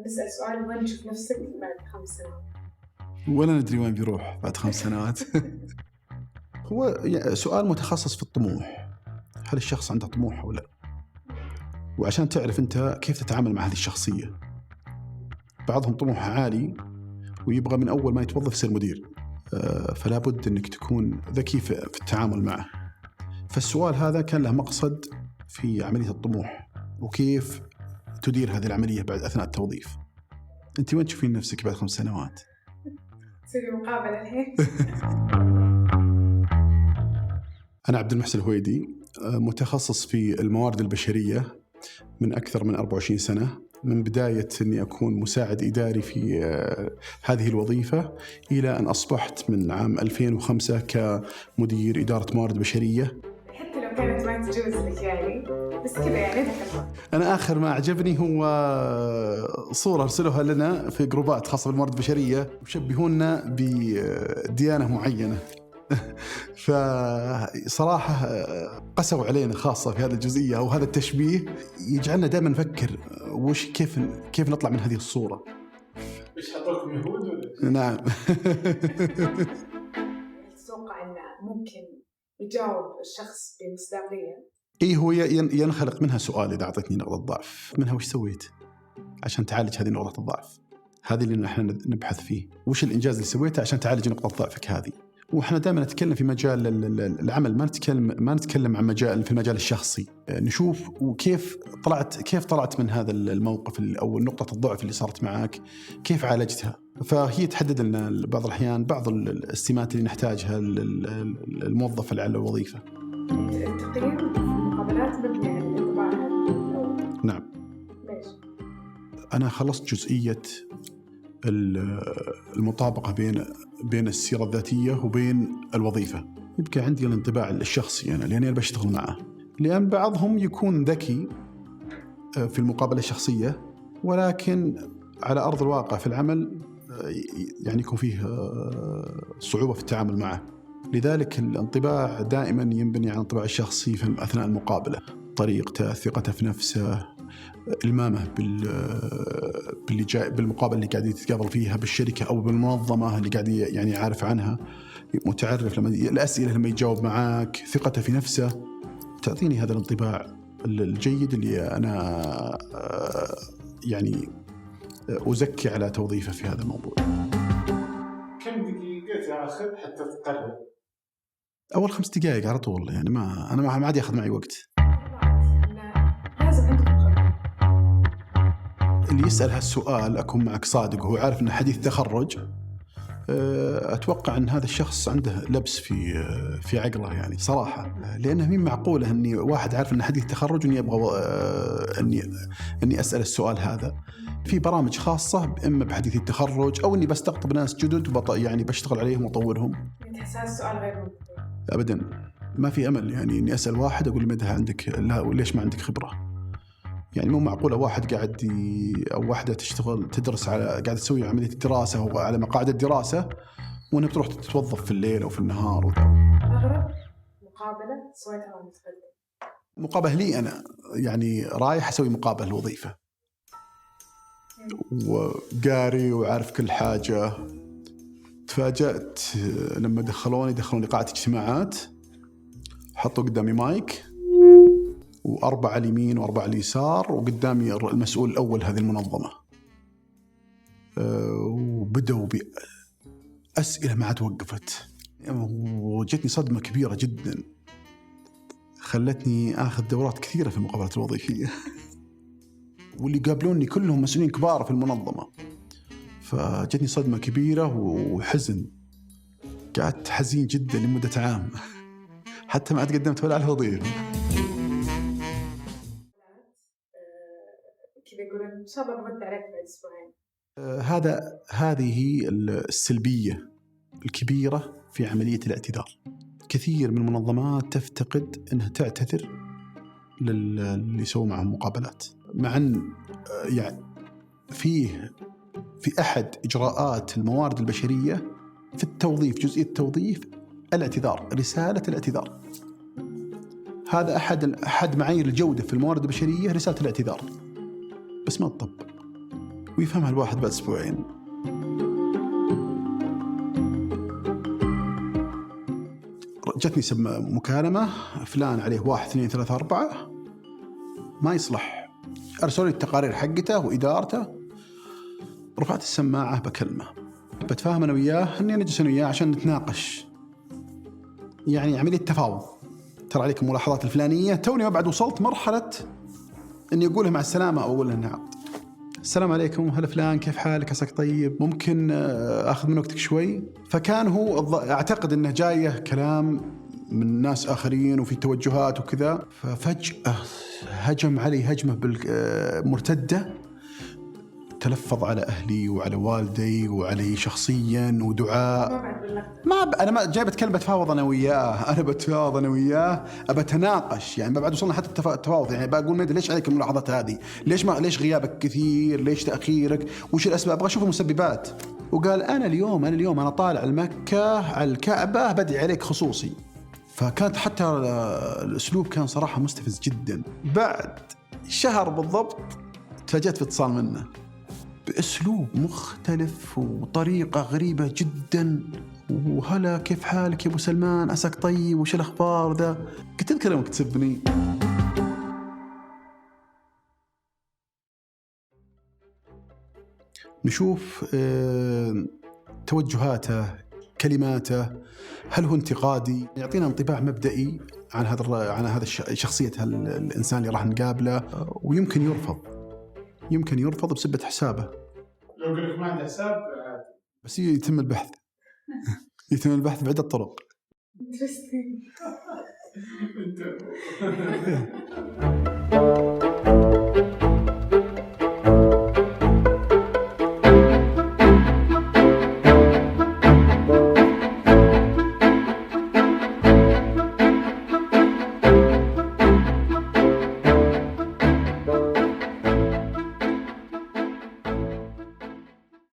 نسأل سؤال، وين تشوف نفسك بعد 5 سنوات؟ ولا ندري وين بيروح بعد 5 سنوات. هو سؤال متخصص في الطموح. هل الشخص عنده طموح أو لا؟ وعشان تعرف أنت كيف تتعامل مع هذه الشخصية. بعضهم طموحه عالي ويبغى من أول ما يتوظف يصير مدير، فلا بد أنك تكون ذكي في التعامل معه. فالسؤال هذا كان له مقصد في عملية الطموح وكيف تدير هذه العملية بعد أثناء التوظيف. أنت وين تشوفين نفسك بعد 5 سنوات؟ تسوي مقابلة الحين؟ أنا عبد المحسن الهويدي، متخصص في الموارد البشرية من أكثر من 24 سنة، من بداية أني أكون مساعد إداري في هذه الوظيفة إلى أن أصبحت من عام 2005 كمدير إدارة موارد بشرية. حتى لو كانت ما تجوز لك يعني، بس كذا يعني ذكرها. أنا آخر ما أعجبني هو صورة أرسلوها لنا في جروبات خاصة بالموارد البشرية وشبهونا بديانة معينة. فصراحة قسوا علينا خاصة في هذه الجزئية أو هذا التشبيه، يجعلنا دائما نفكر كيف نطلع من هذه الصورة. إيش حضركم يهود ولا؟ نعم. تتوقع أن ممكن يجاوب الشخص بمصداقية؟ إيه، هو ينخلق منها سؤال. إذا أعطتني نقطة ضعف منها، وش سويت عشان تعالج هذه نقطة الضعف؟ هذه اللي نحن نبحث فيه. وش الإنجاز اللي سويته عشان تعالج نقطة ضعفك هذه؟ وإحنا دائما نتكلم في مجال العمل، ما نتكلم عن مجال في المجال الشخصي. نشوف وكيف طلعت من هذا الموقف أو نقطة الضعف اللي صارت معك، كيف عالجتها. فهي تحدد لنا بعض الأحيان بعض السمات اللي نحتاجها الموظف على الوظيفة. التقييم في المقابلات مبني على الانطباع. نعم. ليش؟ أنا خلصت جزئية المطابقة بين السيرة الذاتية وبين الوظيفة. يبقى عندي الانطباع الشخصي أنا، لأني بشتغل معه. لأن بعضهم يكون ذكي في المقابلة الشخصية، ولكن على أرض الواقع في العمل يعني يكون فيه صعوبة في التعامل معه. لذلك الانطباع دائما ينبني على الانطباع الشخصي في أثناء المقابلة، طريقته، ثقته في نفسه، المامه بالمقابله اللي قاعد يتقابل فيها بالشركه او بالمنظمه اللي قاعد يعني عارف عنها، متعرف لما الاسئله لما يجاوب معك، ثقته في نفسه، تعطيني هذا الانطباع الجيد اللي انا يعني ازكي على توظيفه في هذا الموضوع. كم دقيقة تاخذ حتى تقرر؟ اول 5 دقائق على طول، يعني انا ما عاد ياخذ معي وقت. لازم عندكم خبرة. اللي يسأل هالسؤال أكون معك صادق وهو عارف أنه حديث تخرج، أتوقع أن هذا الشخص عنده لبس في عقله يعني صراحة. لأنه مين معقولة أني واحد عارف أنه حديث تخرج وأني أبغى أني أسأل السؤال هذا. في برامج خاصة إما بحديث التخرج أو أني بستقطب ناس جدد يعني بشتغل عليهم وأطورهم. تحس هذا السؤال غير منطقي؟ أبدا، ما في أمل يعني أني أسأل واحد أقول مدها عندك، لا وليش ما عندك خبرة. يعني مو معقولة واحد أو واحدة تدرس قاعد تسوي عملية الدراسة وعلى مقاعد الدراسة، وأنها بتروح تتوظف في الليل أو في النهار أغرب مقابلة سويتها وأنا متقدم؟ مقابلة لي أنا، يعني رايح أسوي مقابلة الوظيفة وقاري وعارف كل حاجة. تفاجأت لما دخلوني قاعة اجتماعات، حطوا قدامي مايك و4 على اليمين و4 على اليسار، وقدامي المسؤول الأول هذه المنظمة، وبدأوا بأسئلة ما عاد وقفت، وجتني صدمة كبيرة جدا خلتني آخذ دورات كثيرة في المقابلات الوظيفية. واللي قابلوني كلهم مسؤولين كبار في المنظمة، فجتني صدمة كبيرة وحزن، قعدت حزين جدا لمدة عام حتى ما عاد قدمت ولا على الوظيفة. كذا يقولون إن شاء الله برد عليك بعد أسبوعين. هذه السلبية الكبيرة في عملية الاعتذار. كثير من المنظمات تفتقد أنها تعتذر للي يسووا معهم مقابلات، مع أن يعني في أحد إجراءات الموارد البشرية في التوظيف، جزئية التوظيف، الاعتذار، رسالة الاعتذار. هذا أحد معايير الجودة في الموارد البشرية، رسالة الاعتذار، بس ما تطبق. ويفهمها الواحد بعد أسبوعين. جتني مكالمة فلان عليه 1 2 3 4 ما يصلح، أرسلوا لي التقارير حقته وإدارته. رفعت السماعة بكلمة، بتفاهم أنا وياه أني نجلس أنا وياه عشان نتناقش، يعني عملية تفاوض. ترى عليك الملاحظات الفلانية، توني ما بعد وصلت مرحلة أني أقولها مع السلامة أو أقولها نعم. السلام عليكم، هلا فلان، كيف حالك، عساك طيب، ممكن أخذ من وقتك شوي. فكان هو أعتقد أنه جايه كلام من ناس آخرين وفي توجهات وكذا، ففجأة هجم علي هجمة مرتدة، تلفظ على أهلي وعلى والدي وعلي شخصيا ودعاء. أنا ما جاي بتكلم، بتفاوض أنا وياه، أبى أتناقش، يعني ما بعد وصلنا حتى التفاوض. يعني بقول ميدي ليش عليك الملاحظات هذه، ليش غيابك كثير، ليش تأخيرك، وش الأسباب، أبغى أشوف المسببات. وقال أنا اليوم أنا طالع المكة على الكعبة بدعي عليك خصوصي. فكانت حتى الأسلوب كان صراحة مستفز جدا. بعد شهر بالضبط تفاجأت باتصال منه بأسلوب مختلف وطريقة غريبة جدا، وهلا كيف حالك يا أبو سلمان، عساك طيب، وش الأخبار ذا. قلت لك كلامك تسبني. نشوف توجهاته، كلماته، هل هو انتقادي، يعطينا انطباع مبدئي عن هذا شخصية الإنسان اللي راح نقابله. ويمكن يرفض بسبة حسابه. لو قلت لك ما عنده حساب عادي، بس يتم البحث بعدة طرق. انت